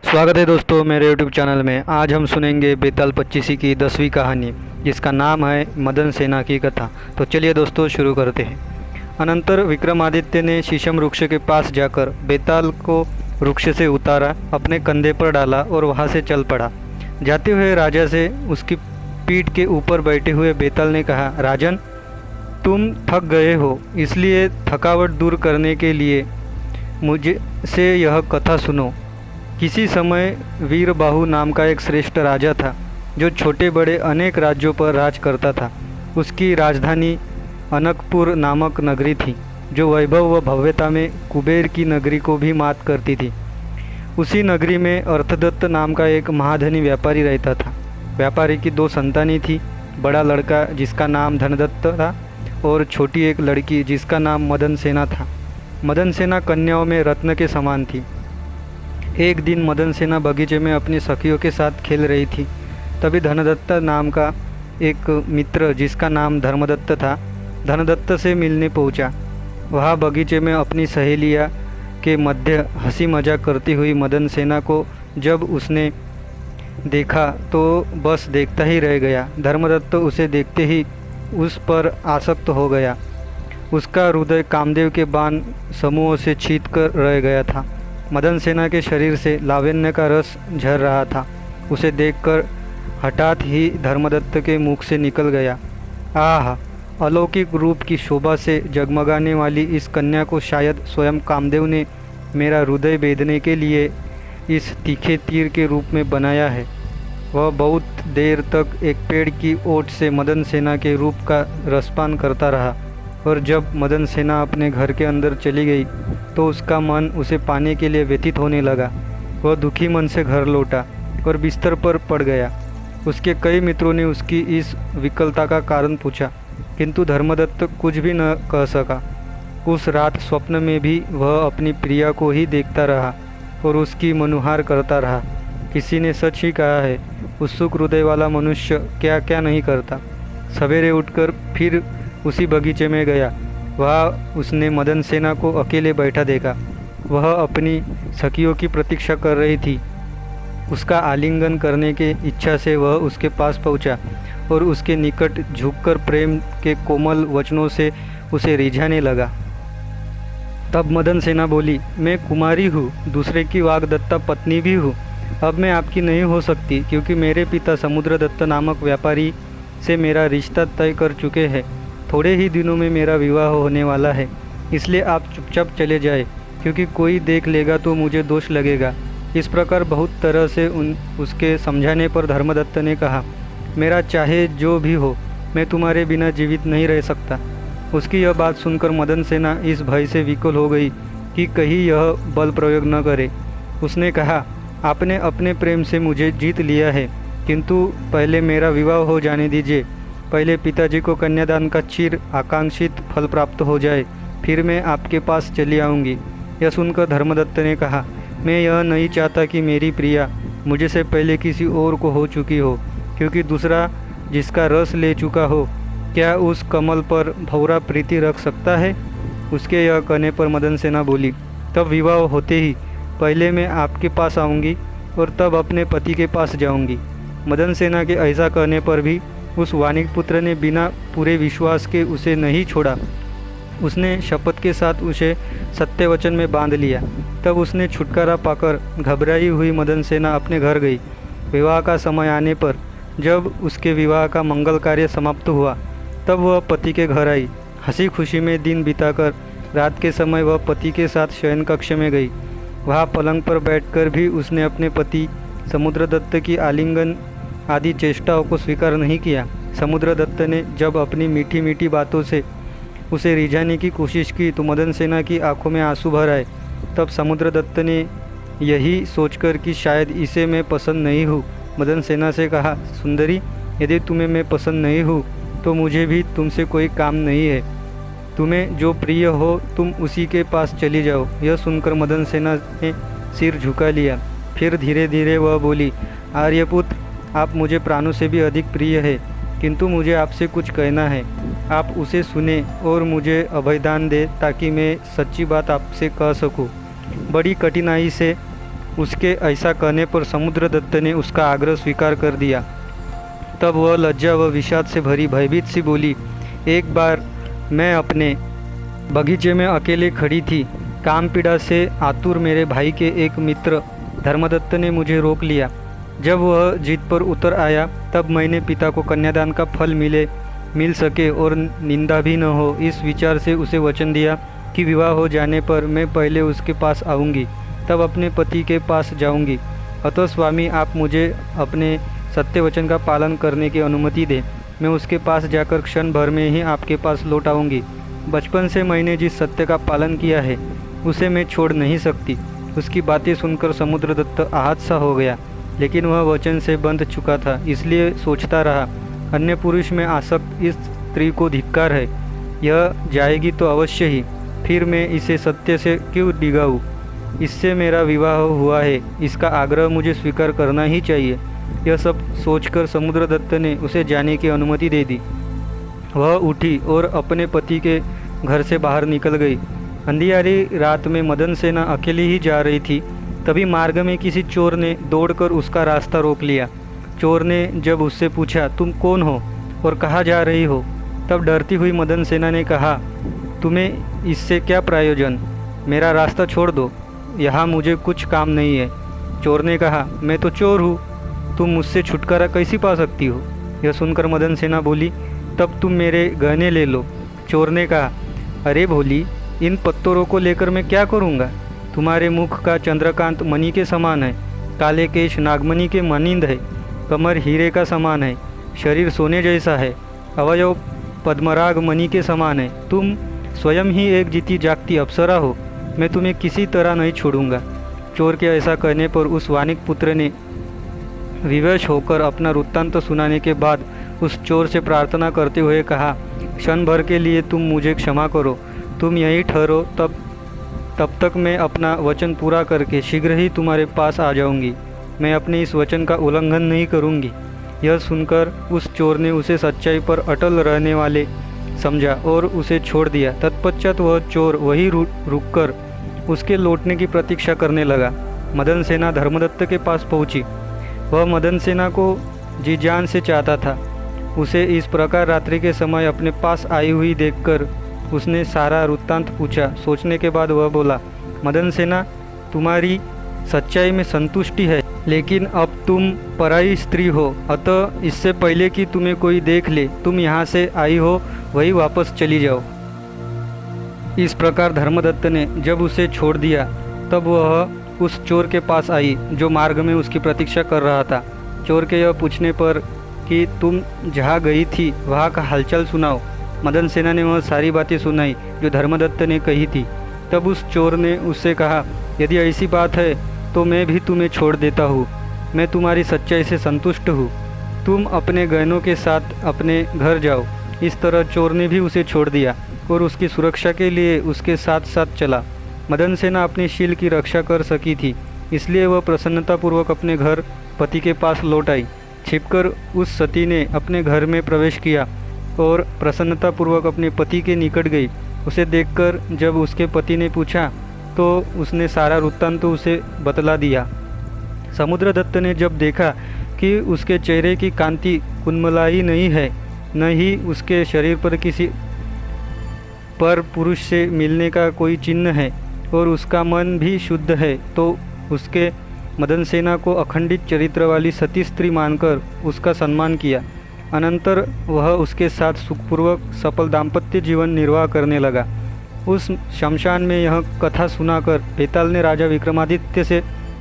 स्वागत है दोस्तों मेरे YouTube चैनल में। आज हम सुनेंगे बेताल पच्चीसी की 10वीं कहानी, जिसका नाम है मदन सेना की कथा। तो चलिए दोस्तों शुरू करते हैं। अनंतर विक्रमादित्य ने शीशम वृक्ष के पास जाकर बेताल को वृक्ष से उतारा, अपने कंधे पर डाला और वहाँ से चल पड़ा। जाते हुए राजा से उसकी पीठ के ऊपर बैठे हुए बेताल ने कहा, राजन, तुम थक गए हो, इसलिए थकावट दूर करने के लिए मुझे से यह कथा सुनो। किसी समय वीरबाहु नाम का एक श्रेष्ठ राजा था, जो छोटे बड़े अनेक राज्यों पर राज करता था। उसकी राजधानी अनकपुर नामक नगरी थी, जो वैभव व भव्यता में कुबेर की नगरी को भी मात करती थी। उसी नगरी में अर्थदत्त नाम का एक महाधनी व्यापारी रहता था। व्यापारी की 2 संतानें थी, बड़ा लड़का जिसका नाम धनदत्त था और छोटी एक लड़की जिसका नाम मदन सेना था। मदन सेना कन्याओं में रत्न के समान थी। एक दिन मदन सेना बगीचे में अपनी सखियों के साथ खेल रही थी। तभी धनदत्त नाम का एक मित्र जिसका नाम धर्मदत्त था, धनदत्त से मिलने पहुंचा। वह बगीचे में अपनी सहेलियां के मध्य हंसी मजाक करती हुई मदन सेना को जब उसने देखा तो बस देखता ही रह गया। धर्मदत्त उसे देखते ही उस पर आसक्त हो गया। उसका हृदय कामदेव के बाण समूहों से छीत कर रह गया था। मदन सेना के शरीर से लावण्य का रस झर रहा था। उसे देखकर हठात ही धर्मदत्त के मुख से निकल गया, आह! अलौकिक रूप की शोभा से जगमगाने वाली इस कन्या को शायद स्वयं कामदेव ने मेरा हृदय भेदने के लिए इस तीखे तीर के रूप में बनाया है। वह बहुत देर तक एक पेड़ की ओट से मदन सेना के रूप का रसपान करता रहा, और जब मदन सेना अपने घर के अंदर चली गई तो उसका मन उसे पाने के लिए व्यतीत होने लगा। वह दुखी मन से घर लौटा और बिस्तर पर पड़ गया। उसके कई मित्रों ने उसकी इस विकलता का कारण पूछा, किंतु धर्मदत्त कुछ भी न कह सका। उस रात स्वप्न में भी वह अपनी प्रिया को ही देखता रहा और उसकी मनुहार करता रहा। किसी ने सच ही कहा है, उत्सुक हृदय वाला मनुष्य क्या क्या नहीं करता। सवेरे उठकर फिर उसी बगीचे में गया। वहाँ उसने मदन सेना को अकेले बैठा देखा। वह अपनी सखियों की प्रतीक्षा कर रही थी। उसका आलिंगन करने के इच्छा से वह उसके पास पहुंचा और उसके निकट झुककर प्रेम के कोमल वचनों से उसे रिझाने लगा। तब मदन सेना बोली, मैं कुमारी हूँ, दूसरे की वाग्दत्ता पत्नी भी हूँ। अब मैं आपकी नहीं हो सकती, क्योंकि मेरे पिता समुद्रदत्त नामक व्यापारी से मेरा रिश्ता तय कर चुके हैं। थोड़े ही दिनों में मेरा विवाह होने वाला है, इसलिए आप चुपचाप चले जाए, क्योंकि कोई देख लेगा तो मुझे दोष लगेगा। इस प्रकार बहुत तरह से उसके समझाने पर धर्मदत्त ने कहा, मेरा चाहे जो भी हो, मैं तुम्हारे बिना जीवित नहीं रह सकता। उसकी यह बात सुनकर मदन सेना इस भय से विकल हो गई कि कहीं यह बल प्रयोग न करे। उसने कहा, आपने अपने प्रेम से मुझे जीत लिया है, किंतु पहले मेरा विवाह हो जाने दीजिए। पहले पिताजी को कन्यादान का चिर आकांक्षित फल प्राप्त हो जाए, फिर मैं आपके पास चली आऊँगी। यह सुनकर धर्मदत्त ने कहा, मैं यह नहीं चाहता कि मेरी प्रिया मुझे से पहले किसी और को हो चुकी हो, क्योंकि दूसरा जिसका रस ले चुका हो क्या उस कमल पर भौरा प्रीति रख सकता है। उसके यह कहने पर मदन सेना बोली, तब विवाह होते ही पहले मैं आपके पास आऊँगी और तब अपने पति के पास जाऊँगी। मदन सेना के ऐसा कहने पर भी उस वाणिक पुत्र ने बिना पूरे विश्वास के उसे नहीं छोड़ा। उसने शपथ के साथ उसे सत्य वचन में बांध लिया। तब उसने छुटकारा पाकर घबराई हुई मदन सेना अपने घर गई। विवाह का समय आने पर जब उसके विवाह का मंगल कार्य समाप्त हुआ, तब वह पति के घर आई। हंसी खुशी में दिन बिताकर रात के समय वह पति के साथ शयन कक्ष में गई। वहाँ पलंग पर बैठकर भी उसने अपने पति समुद्रदत्त की आलिंगन आदि चेष्टाओं को स्वीकार नहीं किया। समुद्रदत्त ने जब अपनी मीठी मीठी बातों से उसे रिझाने की कोशिश की तो मदन सेना की आंखों में आंसू भर आए। तब समुद्रदत्त ने यही सोचकर कि शायद इसे मैं पसंद नहीं हूँ, मदन सेना से कहा, सुंदरी, यदि तुम्हें मैं पसंद नहीं हूँ तो मुझे भी तुमसे कोई काम नहीं है। तुम्हें जो प्रिय हो तुम उसी के पास चली जाओ। यह सुनकर मदन सेना ने सिर झुका लिया। फिर धीरे धीरे वह बोली, आर्यपुत्र, आप मुझे प्राणों से भी अधिक प्रिय है, किंतु मुझे आपसे कुछ कहना है। आप उसे सुने और मुझे अभयदान दे, ताकि मैं सच्ची बात आपसे कह सकूं। बड़ी कठिनाई से उसके ऐसा कहने पर समुद्रदत्त ने उसका आग्रह स्वीकार कर दिया। तब वह लज्जा व विषाद से भरी भयभीत सी बोली, एक बार मैं अपने बगीचे में अकेले खड़ी थी। काम पीड़ा से आतुर मेरे भाई के एक मित्र धर्मदत्त ने मुझे रोक लिया। जब वह जीत पर उतर आया तब मैंने पिता को कन्यादान का फल मिल सके और निंदा भी न हो, इस विचार से उसे वचन दिया कि विवाह हो जाने पर मैं पहले उसके पास आऊँगी, तब अपने पति के पास जाऊँगी। अतः स्वामी, आप मुझे अपने सत्य वचन का पालन करने की अनुमति दें। मैं उसके पास जाकर क्षण भर में ही आपके पास लौट आऊँगी। बचपन से मैंने जिस सत्य का पालन किया है उसे मैं छोड़ नहीं सकती। उसकी बातें सुनकर समुद्रदत्त आहत सा हो गया, लेकिन वह वचन से बंध चुका था, इसलिए सोचता रहा, अन्य पुरुष में आसक्त इस स्त्री को धिक्कार है। यह जाएगी तो अवश्य ही, फिर मैं इसे सत्य से क्यों डिगाऊँ। इससे मेरा विवाह हुआ है, इसका आग्रह मुझे स्वीकार करना ही चाहिए। यह सब सोचकर समुद्रदत्त ने उसे जाने की अनुमति दे दी। वह उठी और अपने पति के घर से बाहर निकल गई। अंधियारी रात में मदन सेना अकेली ही जा रही थी। तभी मार्ग में किसी चोर ने दौड़कर उसका रास्ता रोक लिया। चोर ने जब उससे पूछा, तुम कौन हो और कहाँ जा रही हो, तब डरती हुई मदन सेना ने कहा, तुम्हें इससे क्या प्रयोजन, मेरा रास्ता छोड़ दो, यहाँ मुझे कुछ काम नहीं है। चोर ने कहा, मैं तो चोर हूँ, तुम मुझसे छुटकारा कैसे पा सकती हो। यह सुनकर मदन सेना बोली, तब तुम मेरे गहने ले लो। चोर ने कहा, अरे भोली, इन पत्थरों को लेकर मैं क्या करूँगा। तुम्हारे मुख का चंद्रकांत मणि के समान है, काले केश नागमणि के मानिंद है, कमर हीरे का समान है, शरीर सोने जैसा है, अवयव पद्मराग मणि के समान है। तुम स्वयं ही एक जीती जागती अप्सरा हो, मैं तुम्हें किसी तरह नहीं छोड़ूंगा। चोर के ऐसा कहने पर उस वानिक पुत्र ने विवश होकर अपना वृत्तांत सुनाने के बाद उस चोर से प्रार्थना करते हुए कहा, क्षण भर के लिए तुम मुझे क्षमा करो, तुम यहीं ठहरो, तब तक मैं अपना वचन पूरा करके शीघ्र ही तुम्हारे पास आ जाऊंगी। मैं अपने इस वचन का उल्लंघन नहीं करूंगी। यह सुनकर उस चोर ने उसे सच्चाई पर अटल रहने वाले समझा और उसे छोड़ दिया। तत्पश्चात वह चोर वहीं रुककर उसके लौटने की प्रतीक्षा करने लगा। मदन सेना धर्मदत्त के पास पहुंची। वह मदन सेना को जी जान से चाहता था। उसे इस प्रकार रात्रि के समय अपने पास आई हुई देखकर उसने सारा वृत्तांत पूछा। सोचने के बाद वह बोला, मदन सेना, तुम्हारी सच्चाई में संतुष्टि है, लेकिन अब तुम पराई स्त्री हो, अतः इससे पहले कि तुम्हें कोई देख ले, तुम यहाँ से आई हो वही वापस चली जाओ। इस प्रकार धर्मदत्त ने जब उसे छोड़ दिया तब वह उस चोर के पास आई जो मार्ग में उसकी प्रतीक्षा कर रहा था। चोर के यह पूछने पर कि तुम जहाँ गई थी वहाँ का हालचाल सुनाओ, मदन सेना ने वह सारी बातें सुनाई जो धर्मदत्त ने कही थी। तब उस चोर ने उससे कहा, यदि ऐसी बात है तो मैं भी तुम्हें छोड़ देता हूँ, मैं तुम्हारी सच्चाई से संतुष्ट हूँ, तुम अपने गहनों के साथ अपने घर जाओ। इस तरह चोर ने भी उसे छोड़ दिया और उसकी सुरक्षा के लिए उसके साथ साथ चला। मदन सेना अपने शील की रक्षा कर सकी थी, इसलिए वह प्रसन्नतापूर्वक अपने घर पति के पास लौट आई। छिपकर उस सती ने अपने घर में प्रवेश किया और प्रसन्नतापूर्वक अपने पति के निकट गई। उसे देखकर जब उसके पति ने पूछा तो उसने सारा वृत्तांत तो उसे बतला दिया। समुद्रदत्त ने जब देखा कि उसके चेहरे की कांति कुनमलाई नहीं है, न ही उसके शरीर पर किसी पर पुरुष से मिलने का कोई चिन्ह है और उसका मन भी शुद्ध है, तो उसके मदन सेना को अखंडित चरित्र वाली सती स्त्री मानकर उसका सम्मान किया। अनंतर वह उसके साथ सुखपूर्वक सफल दाम्पत्य जीवन निर्वाह करने लगा। उस शमशान में यह कथा सुनाकर बेताल ने राजा विक्रमादित्य से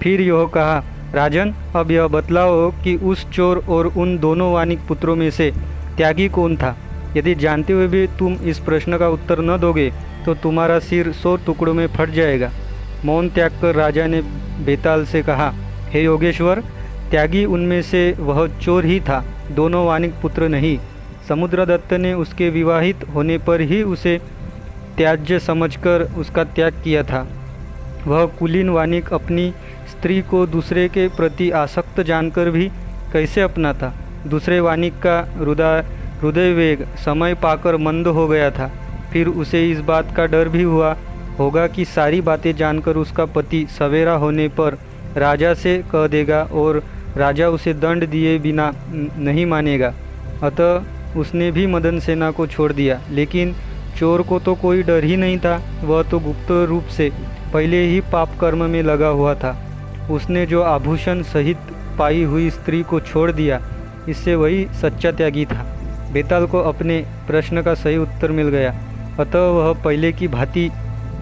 फिर यह कहा, राजन, अब यह बतलाओ कि उस चोर और उन दोनों वानिक पुत्रों में से त्यागी कौन था। यदि जानते हुए भी तुम इस प्रश्न का उत्तर न दोगे तो तुम्हारा सिर 100 टुकड़ों में फट जाएगा। मौन त्याग कर राजा ने बेताल से कहा, हे योगेश्वर, त्यागी उनमें से वह चोर ही था, दोनों वानिक पुत्र नहीं। समुद्रदत्त ने उसके विवाहित होने पर ही उसे त्याज्य समझकर उसका त्याग किया था। वह कुलीन वानिक अपनी स्त्री को दूसरे के प्रति आसक्त जानकर भी कैसे अपनाता। दूसरे वानिक का हृदय वेग समय पाकर मंद हो गया था। फिर उसे इस बात का डर भी हुआ होगा कि सारी बातें जानकर उसका पति सवेरा होने पर राजा से कह देगा और राजा उसे दंड दिए बिना नहीं मानेगा। अतः उसने भी मदन सेना को छोड़ दिया। लेकिन चोर को तो कोई डर ही नहीं था, वह तो गुप्त रूप से पहले ही पाप कर्म में लगा हुआ था। उसने जो आभूषण सहित पाई हुई स्त्री को छोड़ दिया, इससे वही सच्चा त्यागी था। बेताल को अपने प्रश्न का सही उत्तर मिल गया, अतः वह पहले की भांति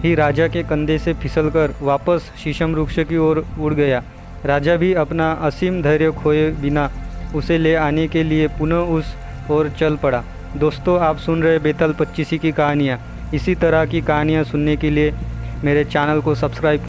ही राजा के कंधे से फिसलकर वापस शीशम वृक्ष की ओर उड़ गया। राजा भी अपना असीम धैर्य खोए बिना उसे ले आने के लिए पुनः उस ओर चल पड़ा। दोस्तों, आप सुन रहे बेताल 25 की कहानियाँ। इसी तरह की कहानियाँ सुनने के लिए मेरे चैनल को सब्सक्राइब